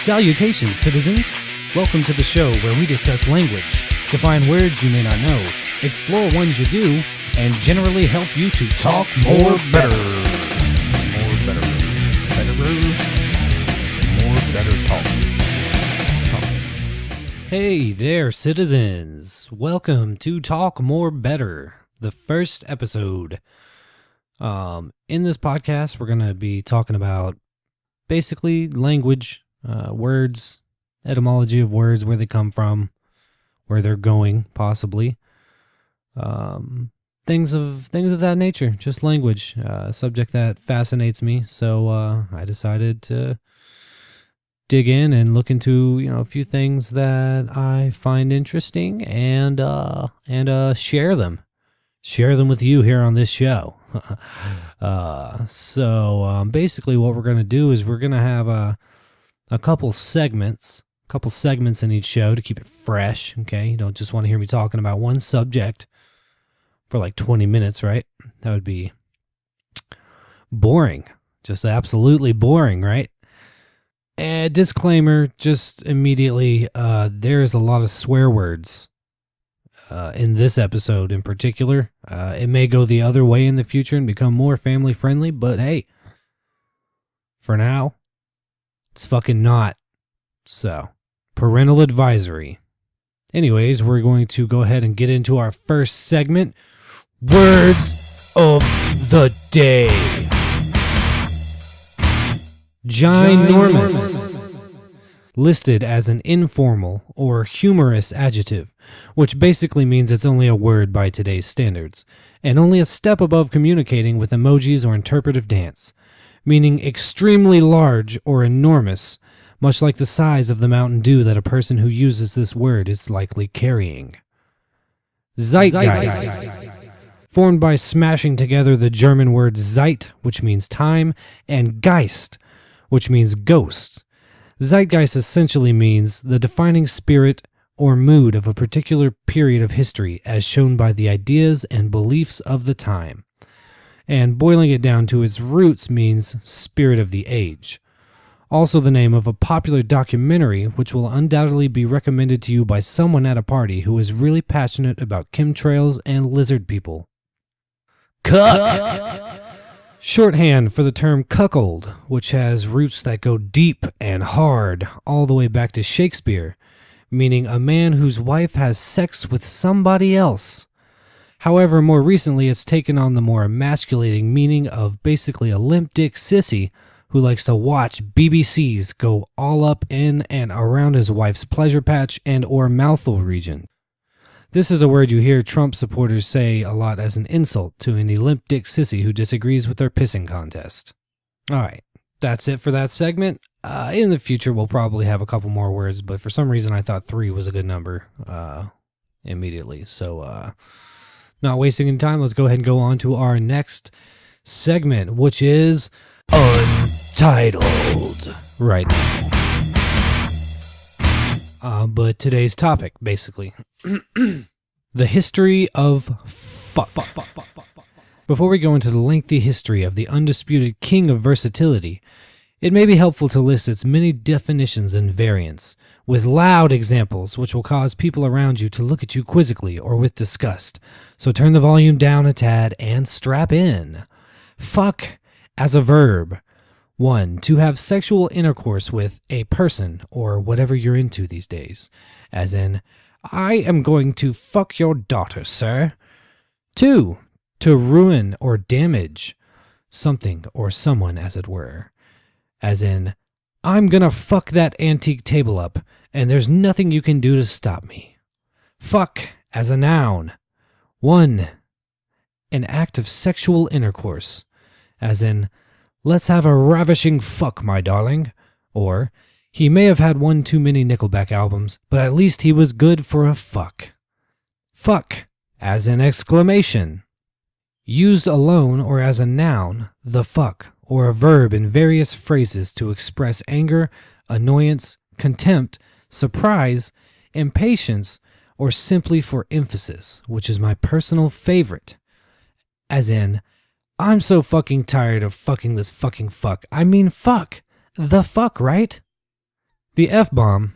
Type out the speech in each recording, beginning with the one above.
Salutations, citizens! Welcome to the show where we discuss language, define words you may not know, explore ones you do, and generally help you to talk more better. Hey there, citizens! Welcome to Talk More Better, the first episode. In this podcast, we're going to be talking about basically language, words, etymology of words, where they come from, where they're going, possibly. Things of that nature, just language, a subject that fascinates me. So I decided to dig in and look into a few things that I find interesting and share them with you here on this show. So basically, what we're gonna do is we're gonna have a couple segments in each show to keep it fresh. Okay, you don't just want to hear me talking about one subject for like 20 minutes, right? That would be boring, just absolutely boring, right? And disclaimer, just immediately, there's a lot of swear words in this episode in particular. It may go the other way in the future and become more family friendly, but hey, for now, it's fucking not. So, parental advisory. Anyways, we're going to go ahead and get into our first segment, Words of the Day. Ginormous. Listed as an informal or humorous adjective, which basically means it's only a word by today's standards, and only a step above communicating with emojis or interpretive dance, meaning extremely large or enormous, much like the size of the Mountain Dew that a person who uses this word is likely carrying. Zeitgeist. Formed by smashing together the German word Zeit, which means time, and Geist, which means ghost. Zeitgeist essentially means the defining spirit or mood of a particular period of history as shown by the ideas and beliefs of the time. And boiling it down to its roots means spirit of the age. Also the name of a popular documentary which will undoubtedly be recommended to you by someone at a party who is really passionate about chemtrails and lizard people. Cuck! Shorthand for the term cuckold, which has roots that go deep and hard all the way back to Shakespeare, meaning a man whose wife has sex with somebody else. However, more recently it's taken on the more emasculating meaning of basically a limp dick sissy who likes to watch BBCs go all up in and around his wife's pleasure patch and or mouthful region. This is a word you hear Trump supporters say a lot as an insult to any limp dick sissy who disagrees with their pissing contest. Alright, that's it for that segment. In the future we'll probably have a couple more words, but for some reason I thought 3 was a good number immediately. So not wasting any time, let's go ahead and go on to our next segment, which is Untitled. Right. But today's topic, basically. The history of fuck. Before we go into the lengthy history of the undisputed king of versatility, it may be helpful to list its many definitions and variants, with loud examples which will cause people around you to look at you quizzically or with disgust. So turn the volume down a tad and strap in. Fuck as a verb. 1. To have sexual intercourse with a person or whatever you're into these days. As in, I am going to fuck your daughter, sir. 2. To ruin or damage something or someone, as it were. As in, I'm gonna fuck that antique table up, and there's nothing you can do to stop me. Fuck as a noun. 1. An act of sexual intercourse. As in, let's have a ravishing fuck, my darling. Or, he may have had one too many Nickelback albums, but at least he was good for a fuck. Fuck, as an exclamation. Used alone or as a noun, the fuck, or a verb in various phrases to express anger, annoyance, contempt, surprise, impatience, or simply for emphasis, which is my personal favorite. As in, I'm so fucking tired of fucking this fucking fuck. I mean fuck. The fuck, right? The F-bomb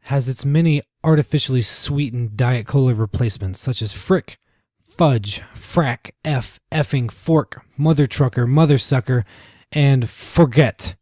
has its many artificially sweetened Diet Cola replacements such as frick, fudge, frack, effing, fork, mother trucker, mother sucker, and forget.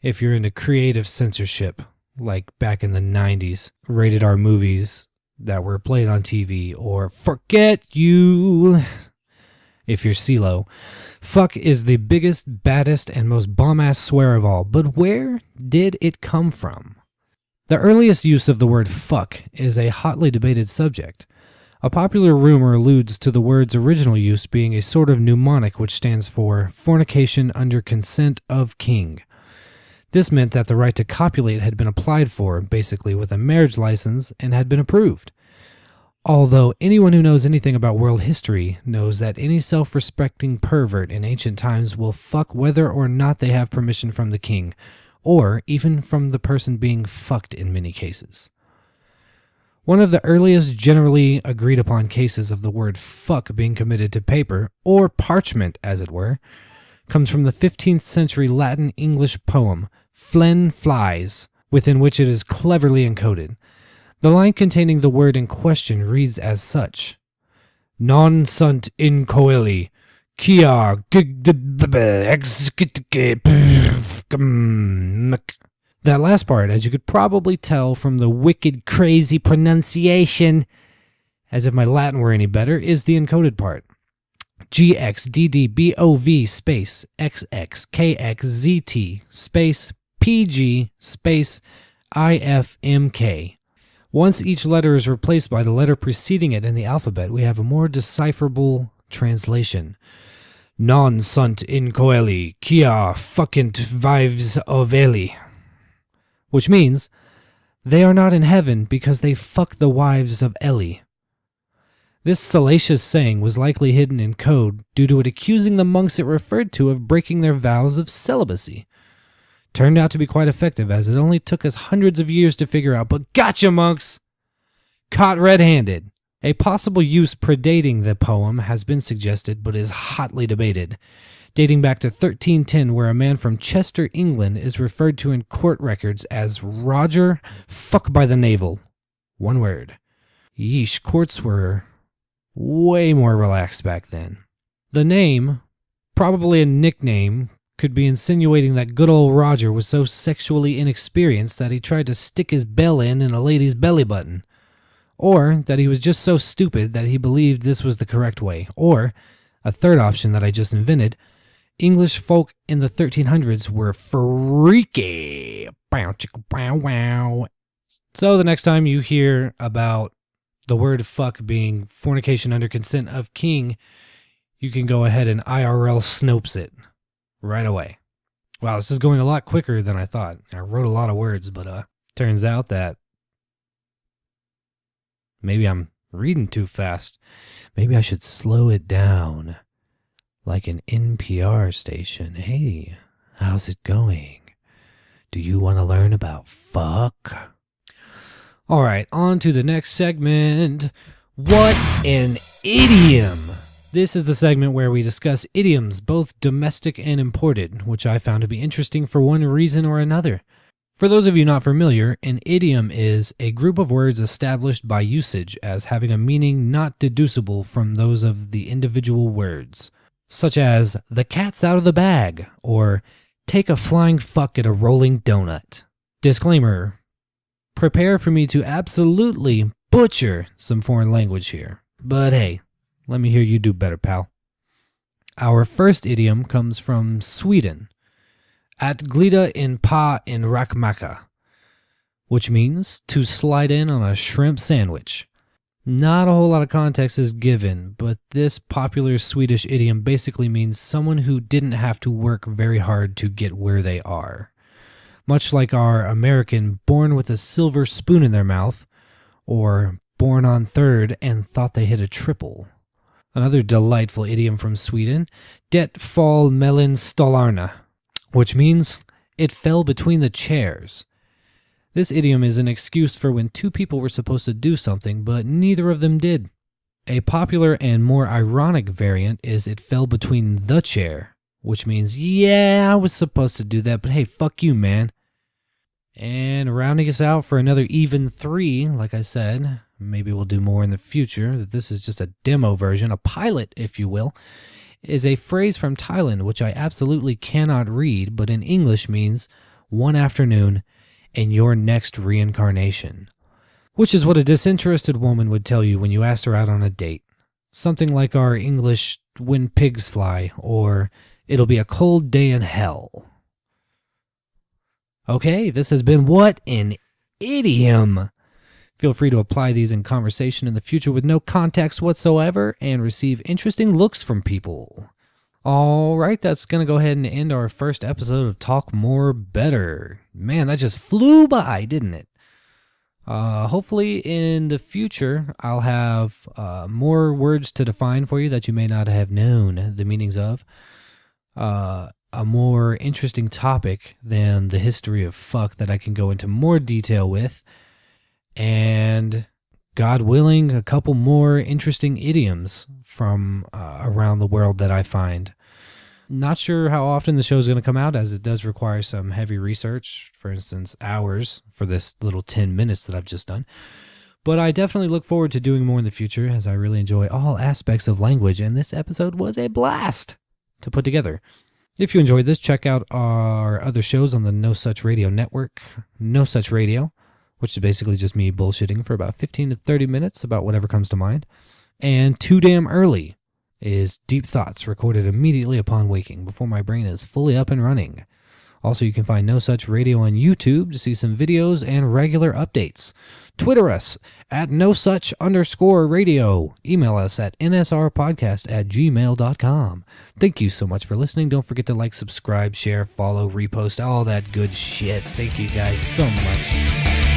If you're into creative censorship, like back in the 90s, rated R movies that were played on TV, or forget you if you're CeeLo. Fuck is the biggest, baddest, and most bomb-ass swear of all, but where did it come from? The earliest use of the word fuck is a hotly debated subject. A popular rumor alludes to the word's original use being a sort of mnemonic which stands for fornication under consent of king. This meant that the right to copulate had been applied for, basically with a marriage license, and had been approved. Although anyone who knows anything about world history knows that any self-respecting pervert in ancient times will fuck whether or not they have permission from the king, or even from the person being fucked in many cases. One of the earliest generally agreed upon cases of the word fuck being committed to paper, or parchment as it were, comes from the 15th century Latin English poem, Flen Flies, within which it is cleverly encoded. The line containing the word in question reads as such: Non sunt in coeli, kia That last part, as you could probably tell from the wicked crazy pronunciation, as if my Latin were any better, is the encoded part. GXDDBOV space XXKXZT space PG space IFMK. Once each letter is replaced by the letter preceding it in the alphabet, we have a more decipherable translation. Non sunt in coeli, kia fucking vives of Eli. Which means, they are not in heaven because they fuck the wives of Eli. This salacious saying was likely hidden in code due to it accusing the monks it referred to of breaking their vows of celibacy. Turned out to be quite effective, as it only took us hundreds of years to figure out, but gotcha, monks! Caught red-handed. A possible use predating the poem has been suggested, but is hotly debated, dating back to 1310, where a man from Chester, England, is referred to in court records as Roger Fuck by the Navel. One word. Yeesh, courts were way more relaxed back then. The name, probably a nickname, could be insinuating that good old Roger was so sexually inexperienced that he tried to stick his bell in a lady's belly button. Or that he was just so stupid that he believed this was the correct way. Or, a third option that I just invented, English folk in the 1300s were freaky. Bow, chicka, bow, wow. So the next time you hear about the word fuck being fornication under consent of king, you can go ahead and IRL Snopes it right away. Wow, this is going a lot quicker than I thought. I wrote a lot of words, but turns out that maybe I'm reading too fast. Maybe I should slow it down. Like an NPR station. Hey, how's it going? Do you want to learn about fuck? All right, on to the next segment. What an idiom! This is the segment where we discuss idioms, both domestic and imported, which I found to be interesting for one reason or another. For those of you not familiar, an idiom is a group of words established by usage as having a meaning not deducible from those of the individual words, such as, the cat's out of the bag, or take a flying fuck at a rolling donut. Disclaimer, prepare for me to absolutely butcher some foreign language here, but hey, let me hear you do better, pal. Our first idiom comes from Sweden, at glida in pa in rakmaka, which means to slide in on a shrimp sandwich. Not a whole lot of context is given, but this popular Swedish idiom basically means someone who didn't have to work very hard to get where they are. Much like our American born with a silver spoon in their mouth, or born on third and thought they hit a triple. Another delightful idiom from Sweden, det fall mellan stolarna, which means it fell between the chairs. This idiom is an excuse for when two people were supposed to do something, but neither of them did. A popular and more ironic variant is it fell between the chair, which means, yeah, I was supposed to do that, but hey, fuck you, man. And rounding us out for another even 3, like I said, maybe we'll do more in the future, that this is just a demo version, a pilot, if you will, is a phrase from Thailand which I absolutely cannot read, but in English means one afternoon in your next reincarnation, which is what a disinterested woman would tell you when you asked her out on a date. Something like our English when pigs fly, or it'll be a cold day in hell. Okay, this has been What an Idiom. Feel free to apply these in conversation in the future with no context whatsoever and receive interesting looks from people. All right, that's going to go ahead and end our first episode of Talk More Better. Man, that just flew by, didn't it? Hopefully in the future, I'll have more words to define for you that you may not have known the meanings of. A more interesting topic than the history of fuck that I can go into more detail with. And God willing, a couple more interesting idioms from around the world that I find. Not sure how often the show is going to come out, as it does require some heavy research, for instance, hours for this little 10 minutes that I've just done. But I definitely look forward to doing more in the future, as I really enjoy all aspects of language, and this episode was a blast to put together. If you enjoyed this, check out our other shows on the No Such Radio network. No Such Radio, which is basically just me bullshitting for about 15 to 30 minutes about whatever comes to mind. And Too Damn Early is deep thoughts recorded immediately upon waking, before my brain is fully up and running. Also, you can find No Such Radio on YouTube to see some videos and regular updates. Twitter us at NoSuch_radio. Email us at nsrpodcast@gmail.com. Thank you so much for listening. Don't forget to like, subscribe, share, follow, repost, all that good shit. Thank you guys so much.